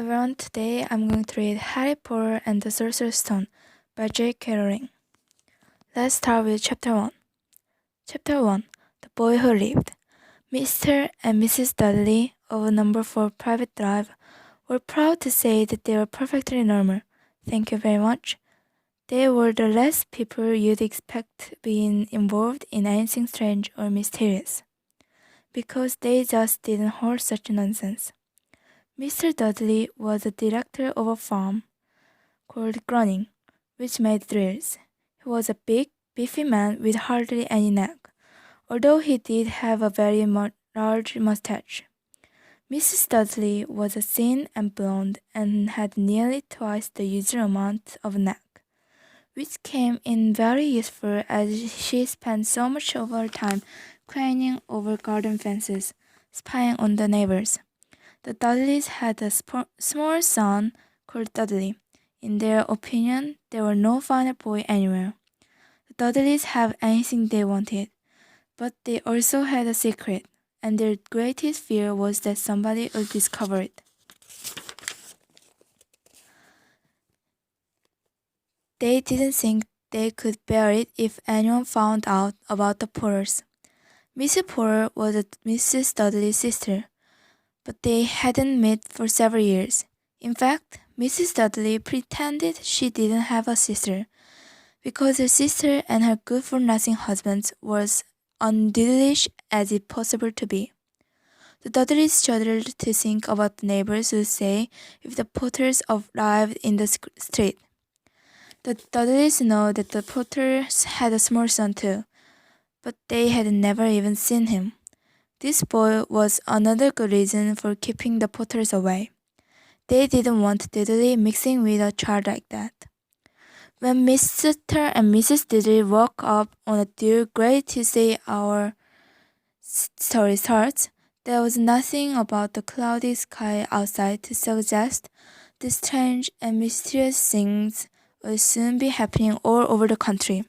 everyone, today I'm going to read Harry Potter and the Sorcerer's Stone by J.K. Rowling. Let's start with Chapter 1. Chapter 1. The Boy Who Lived. Mr. and Mrs. Dudley of Number 4 Private Drive were proud to say that they were perfectly normal. Thank you very much. They were the last people you'd expect being involved in anything strange or mysterious, because they just didn't hold such nonsense. Mr. Dudley was the director of a farm called Groning, which made drills. He was a big, beefy man with hardly any neck, although he did have a very large mustache. Mrs. Dudley was thin and blonde and had nearly twice the usual amount of neck, which came in very useful as she spent so much of her time craning over garden fences, spying on the neighbors. The Dudleys had a small son called Dudley. In their opinion, there was no finer boy anywhere. The Dudleys had anything they wanted, but they also had a secret, and their greatest fear was that somebody would discover it. They didn't think they could bear it if anyone found out about the Potters. Mrs. Potter was Mrs. Dudley's sister, but they hadn't met for several years. In fact, Mrs. Dudley pretended she didn't have a sister, because her sister and her good-for-nothing husband were as undiddlish as it possible to be. The Dudleys shuddered to think about the neighbors would say if the Potters arrived in the street. The Dudleys know that the Potters had a small son too, but they had never even seen him. This boy was another good reason for keeping the Potters away. They didn't want Dudley mixing with a child like that. When Mr. and Mrs. Dudley woke up on a dear gray Tuesday our story starts, there was nothing about the cloudy sky outside to suggest the strange and mysterious things would soon be happening all over the country.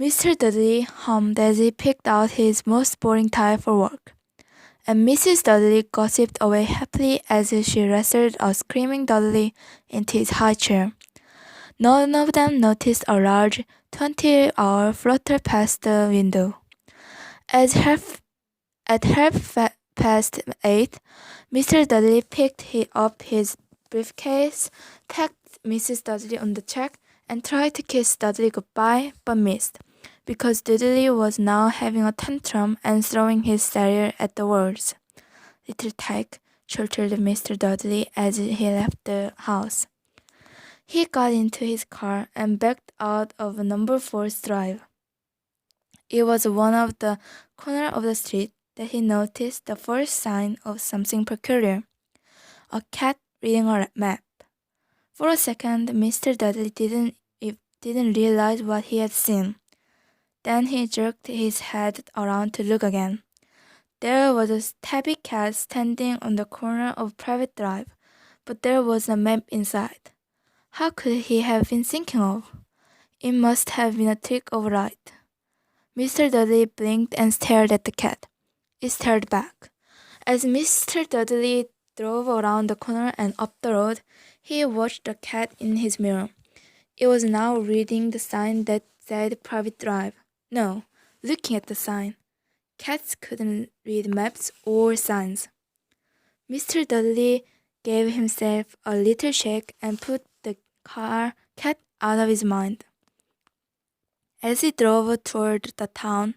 Mr. Dudley hummed as he picked out his most boring tie for work, and Mrs. Dudley gossiped away happily as she wrestled a screaming Dudley into his high chair. None of them noticed a large 20-hour flutter past the window. At half past 8, Mr. Dudley picked up his briefcase, tapped Mrs. Dudley on the cheek, and tried to kiss Dudley goodbye, but missed, because Dudley was now having a tantrum and throwing his cereal at the walls. "Little tyke," chortled Mr. Dudley as he left the house. He got into his car and backed out of number 4's drive. It was one of the corner of the street that he noticed the first sign of something peculiar: a cat reading a map. For a second, Mr. Dudley didn't realize what he had seen. Then he jerked his head around to look again. There was a tabby cat standing on the corner of Private Drive, but there was a map inside. How could he have been thinking of? It must have been a trick of light. Mr. Dudley blinked and stared at the cat. It stared back. As Mr. Dudley drove around the corner and up the road, he watched the cat in his mirror. It was now reading the sign that said Private Drive. No, looking at the sign. Cats couldn't read maps or signs. Mr. Dudley gave himself a little shake and put the cat out of his mind. As he drove toward the town,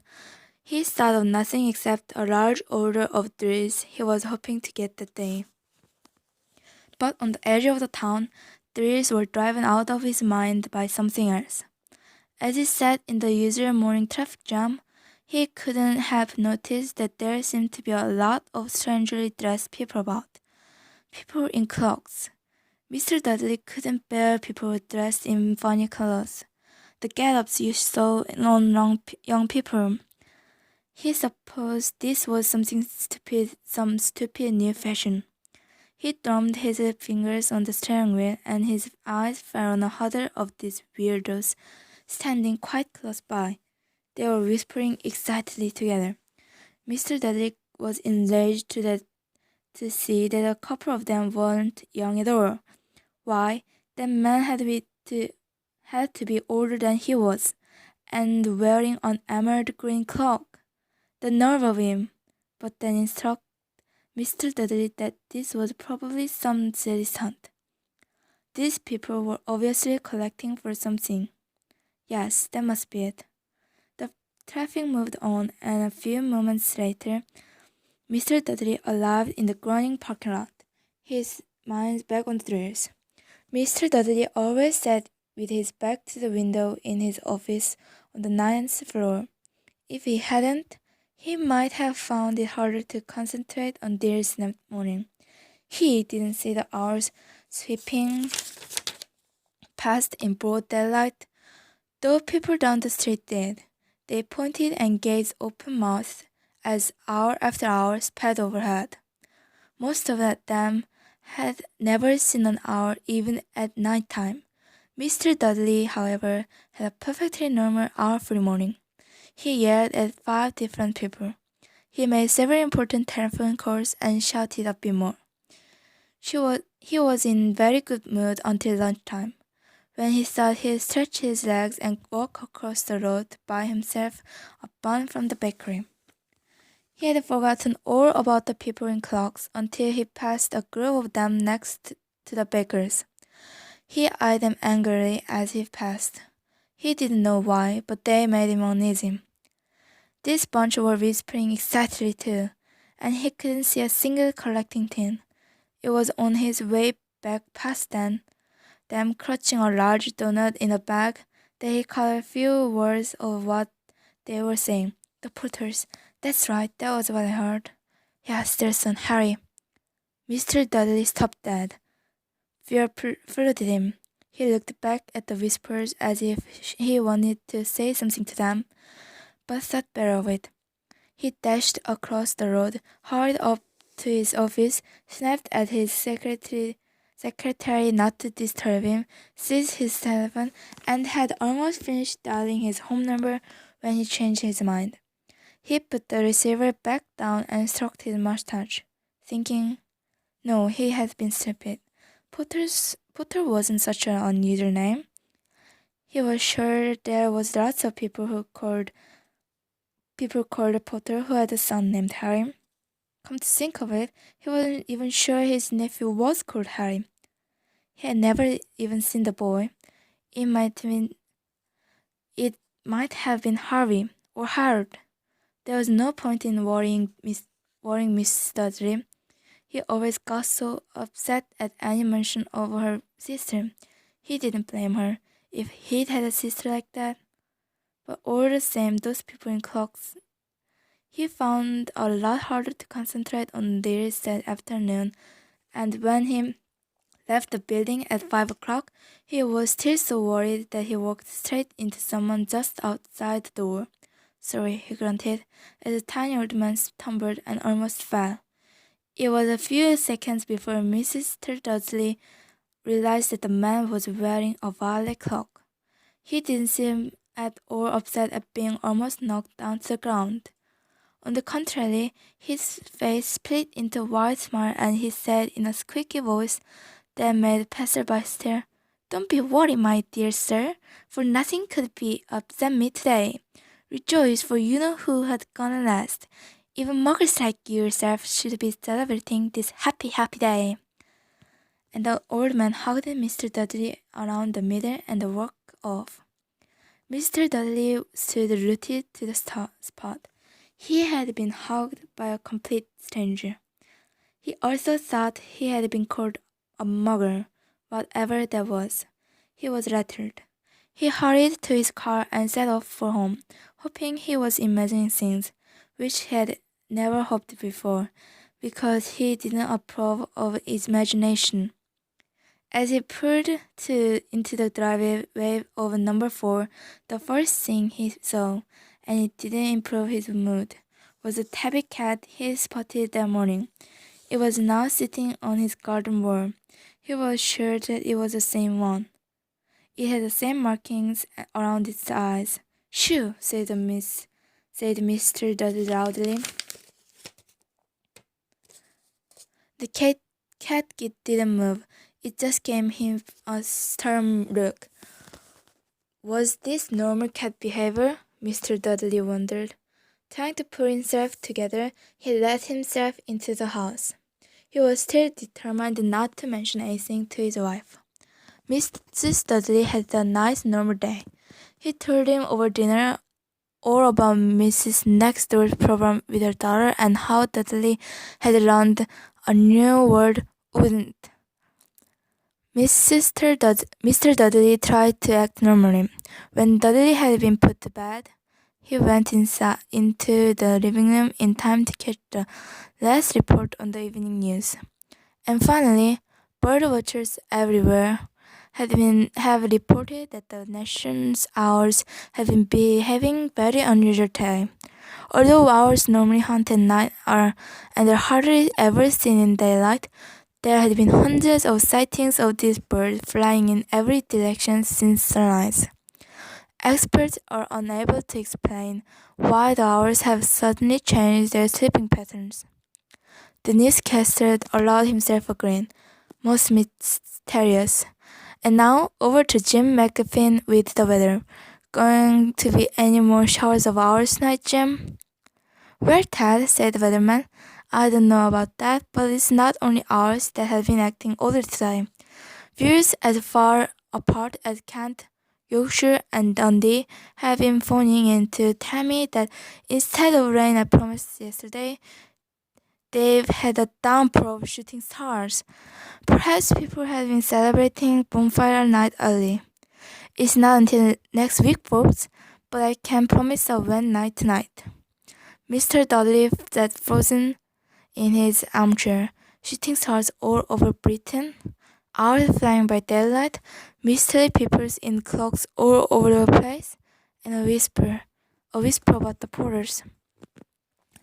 he thought of nothing except a large order of drills he was hoping to get that day. But on the edge of the town, drills were driven out of his mind by something else. As he sat in the usual morning traffic jam, he couldn't help notice that there seemed to be a lot of strangely dressed people about. People in cloaks. Mr. Dudley couldn't bear people dressed in funny colors. The get-ups you saw on young people. He supposed this was some stupid new fashion. He drummed his fingers on the steering wheel, and his eyes fell on a huddle of these weirdos standing quite close by. They were whispering excitedly together. Mr. Dudley was enraged that to see that a couple of them weren't young at all. Why, that man had to be older than he was, and wearing an emerald green cloak. The nerve of him! But then it struck Mr. Dudley that this was probably some silly stunt. These people were obviously collecting for something. Yes, that must be it. The traffic moved on, and a few moments later, Mr. Dudley arrived in the groaning parking lot, his mind back on the drills. Mr. Dudley always sat with his back to the window in his office on the ninth floor. If he hadn't, he might have found it harder to concentrate on deals that morning. He didn't see the hours sweeping past in broad daylight, though people down the street did. They pointed and gazed open-mouthed as hour after hour sped overhead. Most of them had never seen an owl even at night time. Mr. Dudley, however, had a perfectly normal owl-free morning. He yelled at 5 different people. He made several important telephone calls and shouted a bit more. He was in very good mood until lunchtime, when he thought he'd stretch his legs and walk across the road by himself a bun from the bakery. He had forgotten all about the people in cloaks until he passed a group of them next to the baker's. He eyed them angrily as he passed. He didn't know why, but they made him uneasy. This bunch were whispering excitedly too, and he couldn't see a single collecting tin. It was on his way back past them clutching a large donut in a bag, that he caught a few words of what they were saying. The porters. That's right, that was what I heard. Yes, their son, Harry. Mr. Dudley stopped dead. Fear flooded him. He looked back at the whispers as if he wanted to say something to them, but thought better of it. He dashed across the road, hurried up to his office, snapped at his secretary not to disturb him, seized his telephone, and had almost finished dialing his home number when he changed his mind. He put the receiver back down and stroked his mustache, thinking, no, he had been stupid. Potter wasn't such an unusual name. He was sure there was lots of people called Potter who had a son named Harry. Come to think of it, he wasn't even sure his nephew was called Harry. He had never even seen the boy. It might have been Harvey or Harold. There was no point in worrying Miss Dudley. He always got so upset at any mention of her sister. He didn't blame her if he'd had a sister like that. But all the same, those people in clocks. He found a lot harder to concentrate on deals that afternoon, and when he left the building at 5 o'clock, he was still so worried that he walked straight into someone just outside the door. Sorry, he grunted, as the tiny old man stumbled and almost fell. It was a few seconds before Mr. Dudley realized that the man was wearing a violet cloak. He didn't seem at all upset at being almost knocked down to the ground. On the contrary, his face split into a wide smile, and he said in a squeaky voice that made passerby stare, "Don't be worried, my dear sir, for nothing could be upset me today. Rejoice, for you know who had gone last. Even muggers like yourself should be celebrating this happy, happy day." And the old man hugged Mr. Dudley around the middle and walked off. Mr. Dudley stood rooted to the spot. He had been hugged by a complete stranger. He also thought he had been called a mugger, whatever that was. He was rattled. He hurried to his car and set off for home, hoping he was imagining things which he had never hoped before, because he didn't approve of imagination. As he pulled into the driveway of number 4, the first thing he saw, and it didn't improve his mood, was the tabby cat he spotted that morning. It was now sitting on his garden wall. He was sure that it was the same one. It had the same markings around its eyes. "Shoo!" said Mr. Dudley loudly. The cat didn't move. It just gave him a stern look. Was this normal cat behavior? Mr. Dudley wondered. Trying to pull himself together, he let himself into the house. He was still determined not to mention anything to his wife. Mrs. Dudley had a nice normal day. He told him over dinner all about Mrs. Next Door's problem with her daughter and how Dudley had learned a new word, wouldn't. Mr. Dudley tried to act normally. When Dudley had been put to bed, he went into the living room in time to catch the last report on the evening news. And finally, bird watchers everywhere have reported that the nation's owls have been behaving very unusual today. Although owls normally hunt at night and are hardly ever seen in daylight, there had been hundreds of sightings of these birds flying in every direction since sunrise. Experts are unable to explain why the owls have suddenly changed their sleeping patterns. The newscaster allowed himself a grin, most mysterious. And now over to Jim McGuffin with the weather. Going to be any more showers of owls tonight, Jim? Well, Ted, said the weatherman, I don't know about that, but it's not only owls that have been acting oddly today. Views as far apart as Kent, Yorkshire, and Dundee have been phoning in to tell me that instead of rain I promised yesterday, they've had a downpour of shooting stars. Perhaps people have been celebrating bonfire night early. It's not until next week, folks, but I can promise a wet night tonight. Mr. Dudley sat frozen in his armchair, shooting stars all over Britain, owls flying by daylight, mystery people in cloaks all over the place, and a whisper about the porters.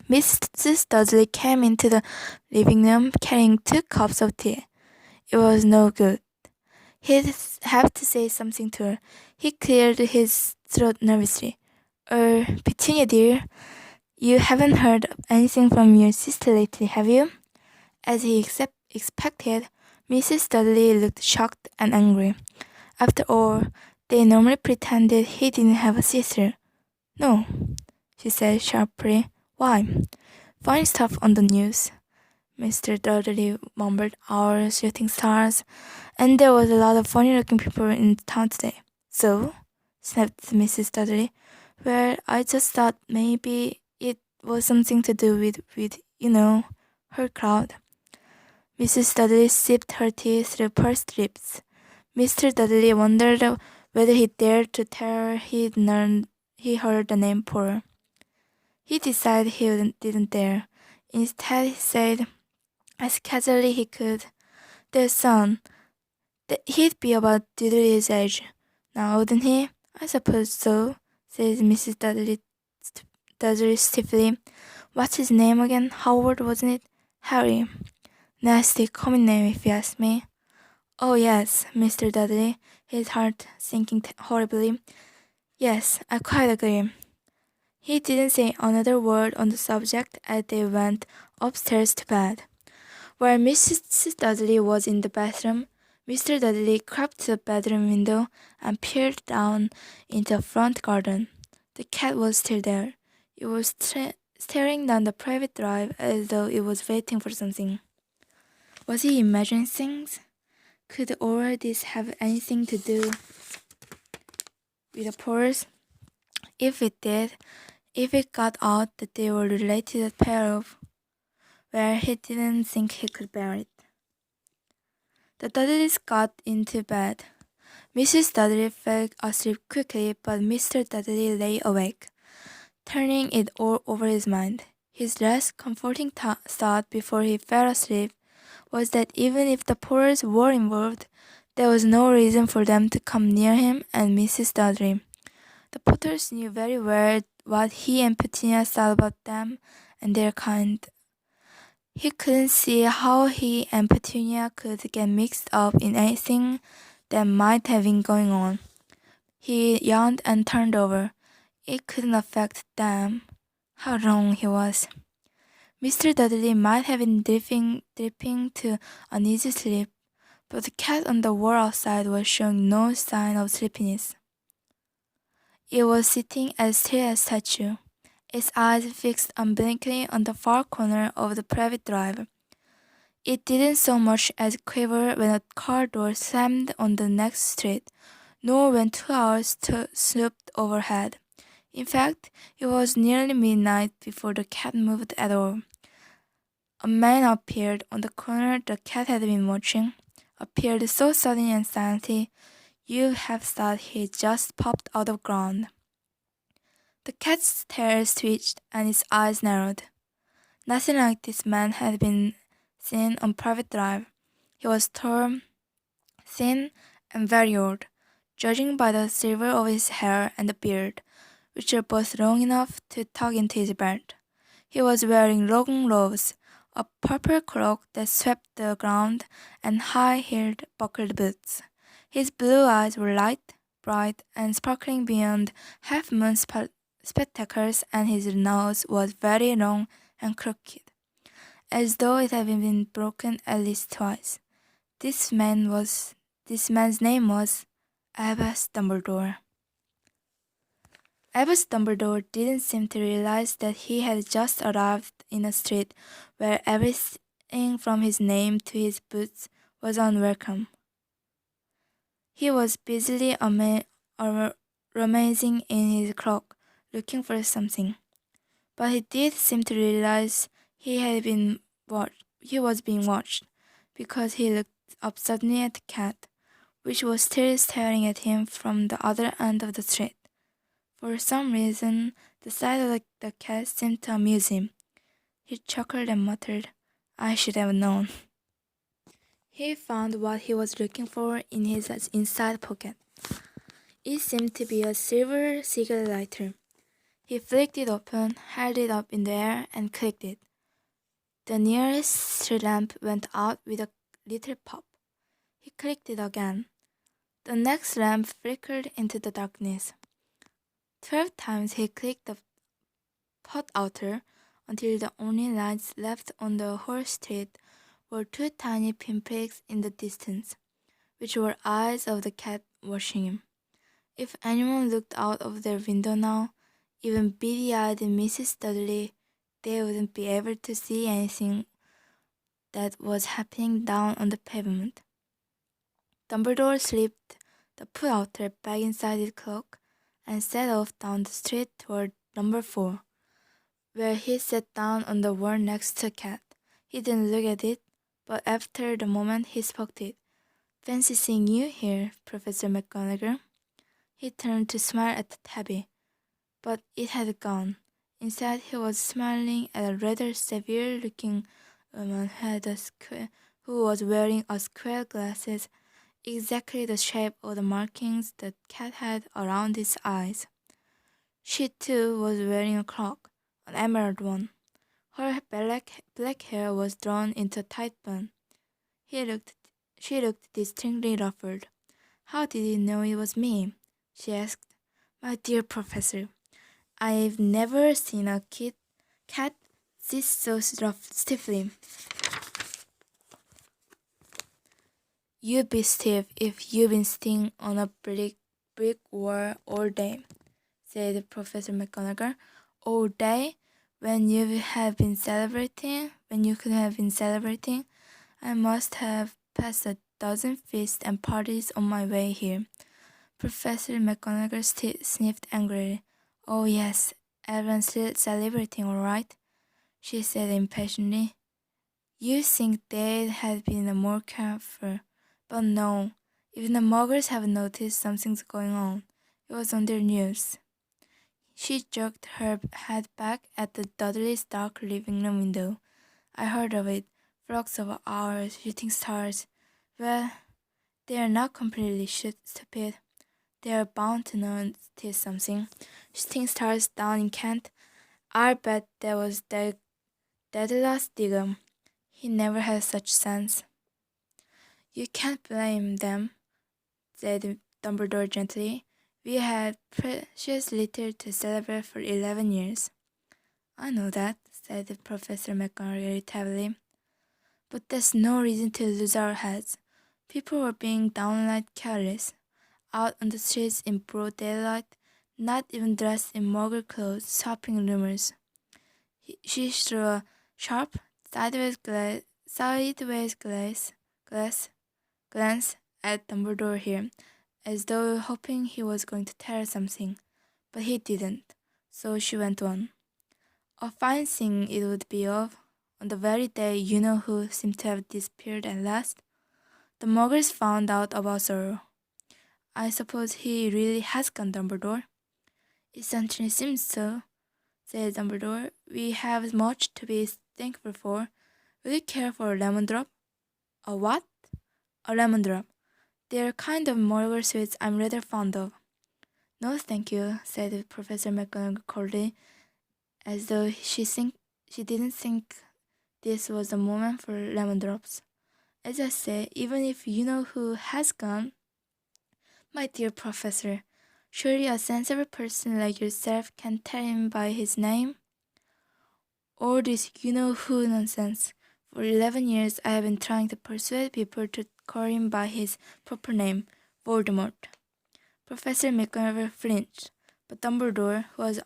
Mrs. Dudley came into the living room carrying 2 cups of tea. It was no good. He'd have to say something to her. He cleared his throat nervously. Petunia dear, you haven't heard anything from your sister lately, have you? As he expected, Mrs. Dudley looked shocked and angry. After all, they normally pretended he didn't have a sister. No, she said sharply. Why? Funny stuff on the news. Mr. Dudley mumbled, our shooting stars, and there was a lot of funny-looking people in town today. So? Snapped Mrs. Dudley. Well, I just thought maybe it was something to do with her crowd. Mrs. Dudley sipped her tea through pursed lips. Mr. Dudley wondered whether he dared to tell her he heard the name Paul. He decided he didn't dare. Instead, he said, as casually he could, their son. He'd be about Dudley's age now, wouldn't he? I suppose so, said Mrs. Dudley stiffly. What's his name again? Howard, wasn't it? Harry. Nasty common name, if you ask me. Oh, yes, Mr. Dudley, his heart sinking horribly. Yes, I quite agree. He didn't say another word on the subject as they went upstairs to bed. While Mrs. Dudley was in the bathroom, Mr. Dudley crept to the bedroom window and peered down into the front garden. The cat was still there. It was staring down the private drive as though it was waiting for something. Was he imagining things? Could all this have anything to do with the Poles? If it did, if it got out that they were related pair of, well, he didn't think he could bear it. The Dudleys got into bed. Mrs. Dudley fell asleep quickly, but Mr. Dudley lay awake, turning it all over his mind. His last comforting thought before he fell asleep was that even if the Poles were involved, there was no reason for them to come near him and Mrs. Dudley. The Potters knew very well what he and Petunia thought about them and their kind. He couldn't see how he and Petunia could get mixed up in anything that might have been going on. He yawned and turned over. It couldn't affect them. How wrong he was. Mr. Dudley might have been dripping to uneasy sleep, but the cat on the wall outside was showing no sign of sleepiness. It was sitting as still as a statue, its eyes fixed unblinkingly on the far corner of the private drive. It didn't so much as quiver when a car door slammed on the next street, nor when 2 hours swooped overhead. In fact, it was nearly midnight before the cat moved at all. A man appeared on the corner the cat had been watching, appeared so suddenly and silently, you'd have thought he just popped out of ground. The cat's tail twitched and its eyes narrowed. Nothing like this man had been seen on Private Drive. He was tall, thin, and very old, judging by the silver of his hair and the beard, which were both long enough to tuck into his belt. He was wearing long gloves, a purple cloak that swept the ground, and high-heeled buckled boots. His blue eyes were light, bright, and sparkling beyond half-moon spectacles, and his nose was very long and crooked, as though it had been broken at least twice. This man's name was Albus Dumbledore. Albus Dumbledore didn't seem to realize that he had just arrived in a street where everything from his name to his boots was unwelcome. He was busily rummaging in his cloak, looking for something. But he did seem to realize he was being watched, because he looked up suddenly at the cat, which was still staring at him from the other end of the street. For some reason, the sight of the cat seemed to amuse him. He chuckled and muttered, "I should have known." He found what he was looking for in his inside pocket. It seemed to be a silver cigarette lighter. He flicked it open, held it up in the air, and clicked it. The nearest street lamp went out with a little pop. He clicked it again. The next lamp flickered into the darkness. 12 times he clicked the pot outer until the only lights left on the whole street were 2 tiny pinpricks in the distance, which were eyes of the cat watching him. If anyone looked out of their window now, even beady-eyed Mrs. Dudley, they wouldn't be able to see anything that was happening down on the pavement. Dumbledore slipped the put outer back inside his cloak and set off down the street toward number 4, where he sat down on the wall next to the cat. He didn't look at it, but after the moment he spoke to it. "Fancy seeing you here, Professor McGonagall." He turned to smile at the tabby, but it had gone. Instead, he was smiling at a rather severe-looking woman who was wearing a square glasses, exactly the shape of the markings the cat had around its eyes. She too was wearing a cloak, an emerald one. Her black hair was drawn into a tight bun. She looked distinctly ruffled. "How did you know it was me?" she asked. "My dear professor, I've never seen a cat sit so stiffly." "You'd be stiff if you've been sitting on a brick wall all day," said Professor McGonagall. "All day? When you could have been celebrating. I must have passed a dozen feasts and parties on my way here." Professor McGonagall sniffed angrily. "Oh yes, everyone's celebrating, all right," she said impatiently. "You think they'd have been more careful, but no, even the muggles have noticed something's going on. It was on their news." She jerked her head back at the Dudley's dark living room window. "I heard of it. Flocks of owls, shooting stars. Well, they are not completely stupid. They are bound to notice something. Shooting stars down in Kent. I'll bet that was Daedalus Diggum. He never had such sense." "You can't blame them," said Dumbledore gently. "We had precious little to celebrate for 11 years. I know that, said Professor McGonagall irritably. But that's no reason to lose our heads. People were being downright careless, out on the streets in broad daylight, not even dressed in muggle clothes, shopping rumors. She threw a sharp, glance at Dumbledore here, as though hoping he was going to tell her something, but he didn't. So she went on. A fine thing it would be of, on the very day you-know-who seemed to have disappeared at last, the muggers found out about Sorrow. I suppose he really has gone, Dumbledore. It certainly seems so, said Dumbledore. We have much to be thankful for. Would you care for a lemon drop? A what? A lemon drop. They're kind of muggle sweets I'm rather fond of. No, thank you, said Professor McGonagall coldly, as though she didn't think this was the moment for lemon drops. As I say, even if you-know-who has gone, my dear professor, surely a sensible person like yourself can tell him by his name? All this you-know-who nonsense. For 11 years I have been trying to persuade people to call him by his proper name, Voldemort. Professor McGonagall flinched, but Dumbledore, who was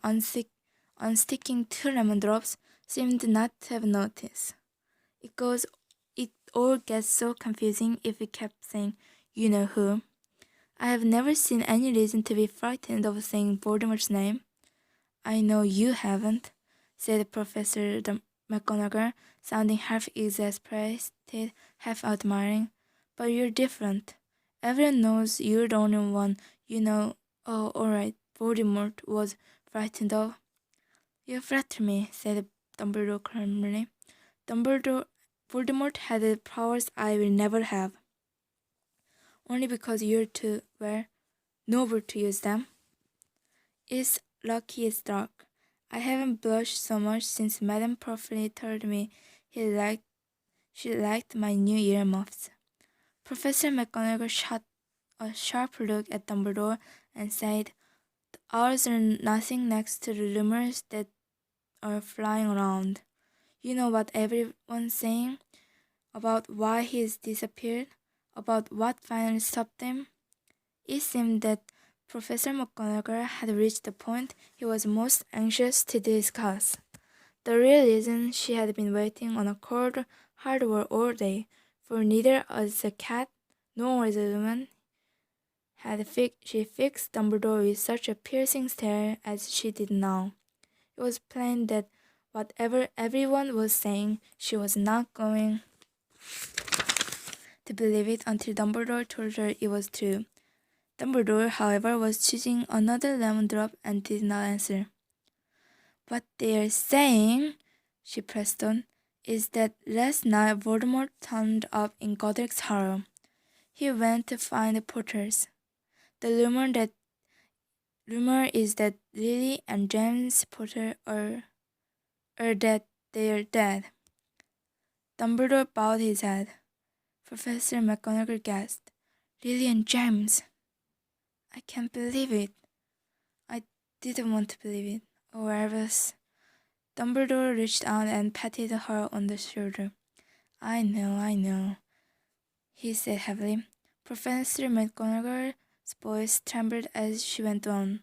unsticking 2 lemon drops, seemed not to have noticed. It all gets so confusing if we kept saying you-know-who. I have never seen any reason to be frightened of saying Voldemort's name. I know you haven't, said Professor McGonagall, sounding half exasperated, half admiring. But you're different. Everyone knows you're the only one you know. Oh, all right, Voldemort was frightened of. You flatter me, said Dumbledore calmly. Voldemort had powers I will never have. Only because you're too, well, noble to use them. It's lucky it's dark. I haven't blushed so much since Madame Pomfrey told me she liked my new earmuffs. Professor McGonagall shot a sharp look at Dumbledore and said, "The owls are nothing next to the rumors that are flying around. You know what everyone's saying? About why he's disappeared? About what finally stopped him?" It seemed that Professor McGonagall had reached the point he was most anxious to discuss. The real reason she had been waiting on a cold, hard wall all day, for neither as a cat nor as a woman she fixed Dumbledore with such a piercing stare as she did now. It was plain that whatever everyone was saying, she was not going to believe it until Dumbledore told her it was true. Dumbledore, however, was choosing another lemon drop and did not answer. "What they are saying," she pressed on, "is that last night Voldemort turned up in Godric's Hollow. He went to find the Potters. The rumor is that Lily and James Potter are that they are dead." Dumbledore bowed his head. Professor McGonagall gasped. "Lily and James! I can't believe it. I didn't want to believe it. Oh, Albus." Dumbledore reached out and patted her on the shoulder. I know, he said heavily. Professor McGonagall's voice trembled as she went on.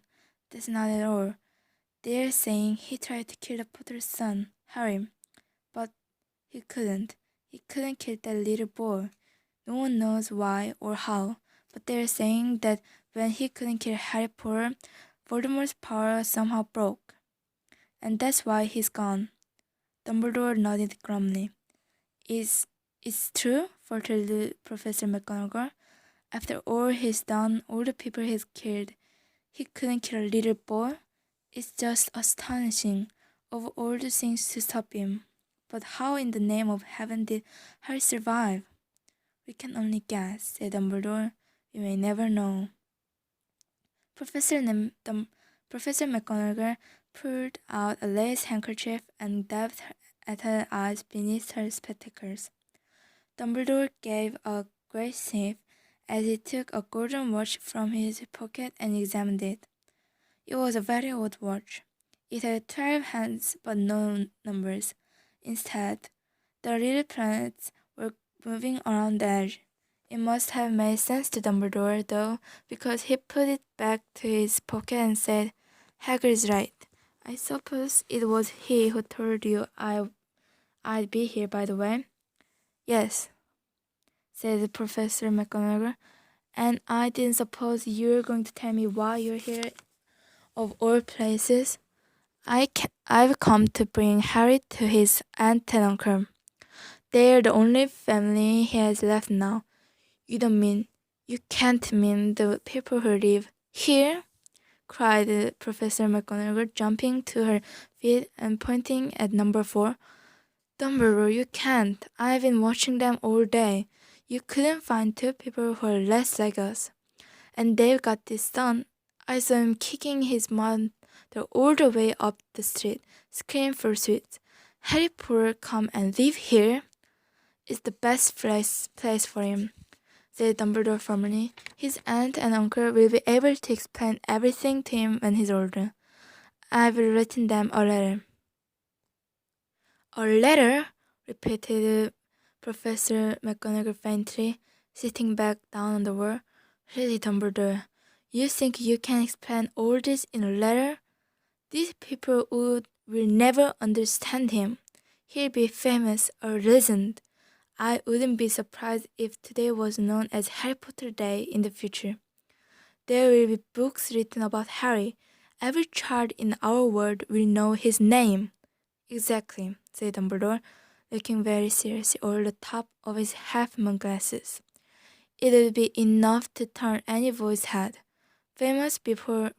"That's not at all. They're saying he tried to kill the Potter's son, Harry. But he couldn't. He couldn't kill that little boy. No one knows why or how, but they're saying that when he couldn't kill Harry Potter, Voldemort's power somehow broke. And that's why he's gone." Dumbledore nodded glumly. It's true?" faltered Professor McGonagall. "After all he's done, all the people he's killed, he couldn't kill a little boy? It's just astonishing, of all the things to stop him. But how in the name of heaven did Harry survive?" "We can only guess," said Dumbledore. "We may never know." Professor McGonagall pulled out a lace handkerchief and dabbed at her eyes beneath her spectacles. Dumbledore gave a great sniff as he took a golden watch from his pocket and examined it. It was a very old watch. It had 12 hands but no numbers. Instead, the little planets were moving around the edge. It must have made sense to Dumbledore, though, because he put it back to his pocket and said, Hagrid's right. I suppose it was he who told you I'd be here, by the way. Yes, said Professor McGonagall, and I didn't suppose you were going to tell me why you're here, of all places. I've come to bring Harry to his aunt and uncle. They're the only family he has left now. You can't mean the people who live here? Cried Professor McGonagall, jumping to her feet and pointing at number 4. Dumbledore, you can't. I've been watching them all day. You couldn't find two people who are less like us. And they've got this done. I saw him kicking his mother all the way up the street, screaming for sweets. Harry Potter come and live here? It's the best place for him, said Dumbledore firmly. His aunt and uncle will be able to explain everything to him when he's older. I've written them a letter. A letter? Repeated Professor McGonagall faintly, sitting back down on the wall. Really, Dumbledore, you think you can explain all this in a letter? These people will never understand him. He'll be famous, a legend. I wouldn't be surprised if today was known as Harry Potter Day in the future. There will be books written about Harry. Every child in our world will know his name. Exactly, said Dumbledore, looking very seriously over the top of his half-moon glasses. It would be enough to turn any boy's head. Famous before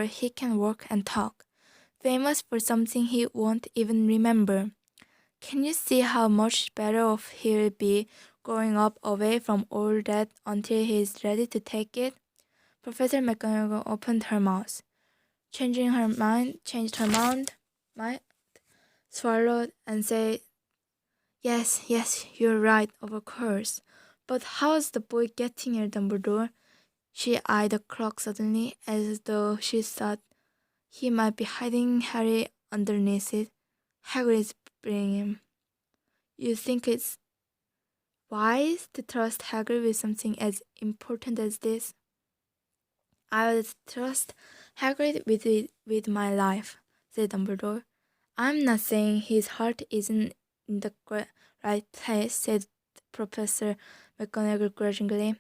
he can walk and talk. Famous for something he won't even remember. Can you see how much better off he'll be growing up away from all that until he's ready to take it? Professor McGonagall opened her mouth, changed her mind, swallowed, and said, Yes, you're right, of course. But how's the boy getting here, Dumbledore? She eyed the clock suddenly, as though she thought he might be hiding Harry underneath it. Hagrid's bringing him. You think it's wise to trust Hagrid with something as important as this? I would trust Hagrid with my life, said Dumbledore. I'm not saying his heart isn't in the right place, said Professor McGonagall grudgingly.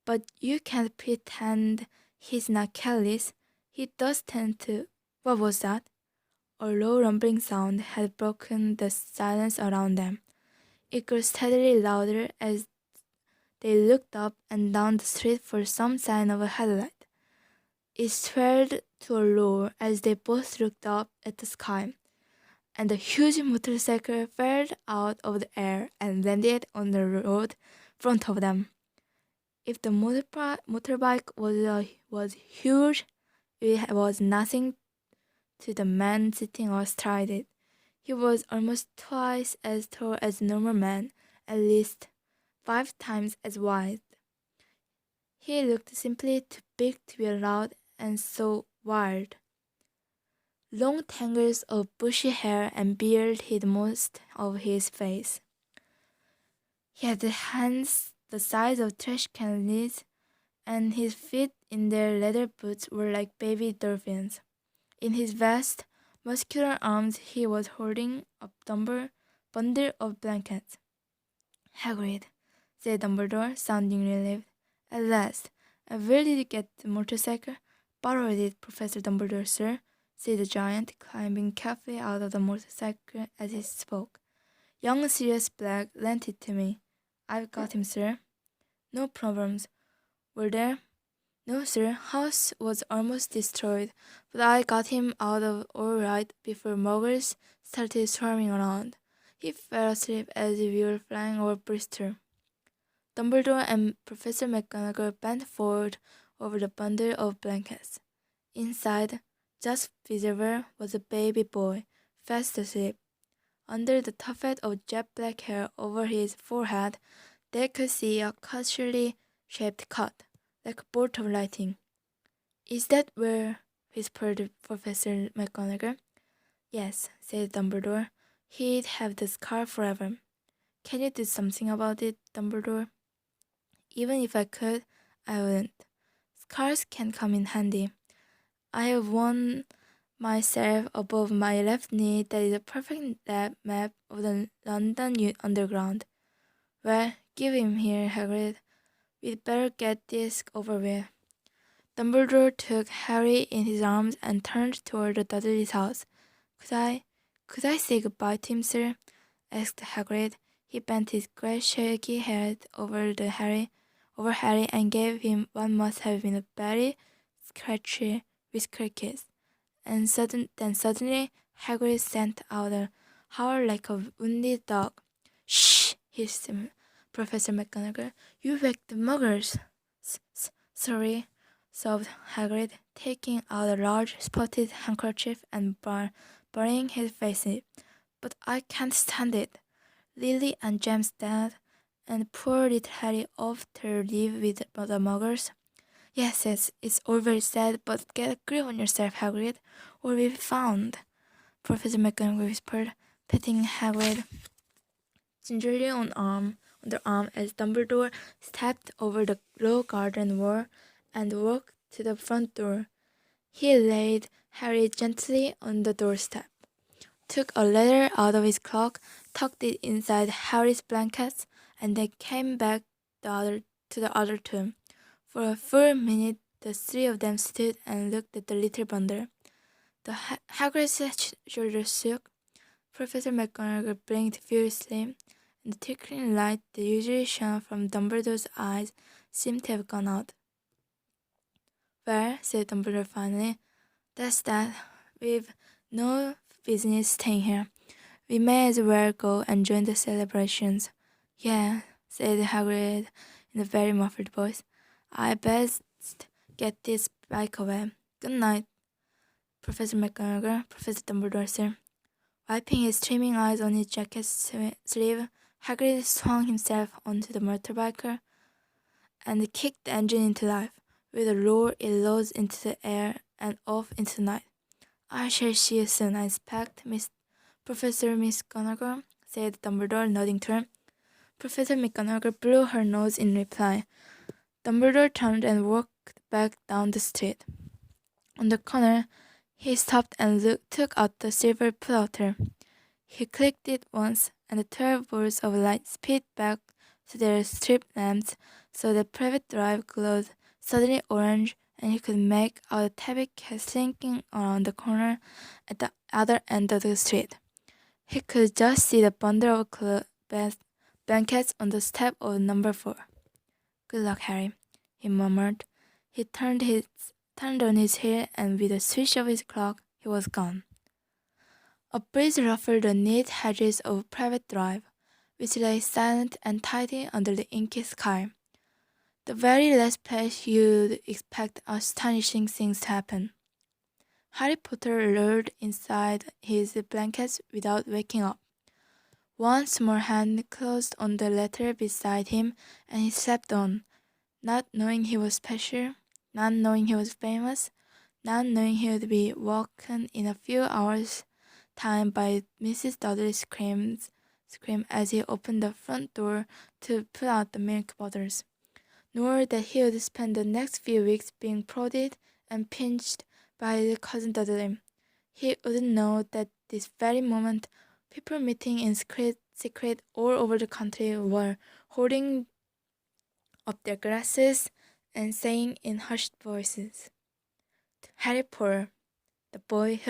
But you can't pretend he's not careless. He does tend to. What was that? A low rumbling sound had broken the silence around them. It grew steadily louder as they looked up and down the street for some sign of a headlight. It swelled to a roar as they both looked up at the sky, and a huge motorcycle fell out of the air and landed on the road in front of them. If the motorbike was huge, it was nothing to the man sitting astride it. He was almost twice as tall as a normal man, at least 5 times as wide. He looked simply too big to be allowed and so wild. Long tangles of bushy hair and beard hid most of his face. He had hands the size of trash can lids, and his feet in their leather boots were like baby dolphins. In his vast, muscular arms he was holding a bundle of blankets. Hagrid, said Dumbledore, sounding relieved. At last. And where did you get the motorcycle? Borrowed it, Professor Dumbledore, sir, said the giant, climbing carefully out of the motorcycle as he spoke. Young Sirius Black lent it to me. I've got him, sir. No problems. Were there? No, sir. House was almost destroyed, but I got him out of all right before muggles started swarming around. He fell asleep as we were flying over Bristol. Dumbledore and Professor McGonagall bent forward over the bundle of blankets. Inside, just visible, was a baby boy, fast asleep. Under the tuft of jet black hair over his forehead, they could see a casually shaped cut, like a bolt of lightning. Is that where whispered Professor McGonagall. Yes, said Dumbledore. He'd have the scar forever. Can you do something about it, Dumbledore? Even if I could, I wouldn't. Scars can come in handy. I have one myself above my left knee that is a perfect map of the London Underground. Well, give him here, Hagrid. We'd better get this over with. Dumbledore took Harry in his arms and turned toward the Dudley's house. Could I say goodbye to him, sir? Asked Hagrid. He bent his grey shaggy head over Harry and gave him what must have been a very scratchy whisker kiss. And then suddenly Hagrid sent out a howl like a wounded dog. Shh! hissed Professor McGonagall. You waked the muggers. Sorry, sobbed Hagrid, taking out a large spotted handkerchief and burying his face in it. But I can't stand it. Lily and James dead, and poor little Harry off to live with the muggers. Yes, it's all very sad, but get a grip on yourself, Hagrid, or we'll be found, Professor McGonagall whispered, patting Hagrid gingerly on the arm as Dumbledore stepped over the low garden wall and walked to the front door. He laid Harry gently on the doorstep, took a letter out of his cloak, tucked it inside Harry's blankets, and then came back to the other two. For a full minute, the three of them stood and looked at the little bundle. The Hagrid's shoulders shook. Professor McGonagall blinked furiously, and the twinkling light that usually shone from Dumbledore's eyes seemed to have gone out. Well, said Dumbledore finally, that's that. We've no business staying here. We may as well go and join the celebrations. Yeah, said Hagrid in a very muffled voice. I best get this bike away. Good night, Professor McGonagall, Professor Dumbledore, sir. Wiping his streaming eyes on his jacket sleeve, Hagrid swung himself onto the motorbike and kicked the engine into life. With a roar, it rose into the air and off into the night. I shall see you soon, I expect, Professor McGonagall, said Dumbledore, nodding to her. Professor McGonagall blew her nose in reply. Dumbledore turned and walked back down the street. On the corner, he stopped and took out the silver plotter. He clicked it once, and the 12 balls of light sped back to their strip lamps, so the private drive glowed suddenly orange, and he could make out a tabby cat slinking around the corner at the other end of the street. He could just see the bundle of blankets on the step of number 4. Good luck, Harry, he murmured. He turned on his heel, and with a swish of his cloak, he was gone. A breeze ruffled the neat hedges of Private Drive, which lay silent and tidy under the inky sky. The very last place you'd expect astonishing things to happen. Harry Potter rolled inside his blankets without waking up. One small hand closed on the letter beside him, and he slept on, not knowing he was special, not knowing he was famous, not knowing he would be woken in a few hours' time by Mrs. Dudley's scream as he opened the front door to put out the milk bottles, nor that he would spend the next few weeks being prodded and pinched by Cousin Dudley. He wouldn't know that this very moment people meeting in secret all over the country were holding up their glasses and saying in hushed voices, Harry Potter, the boy who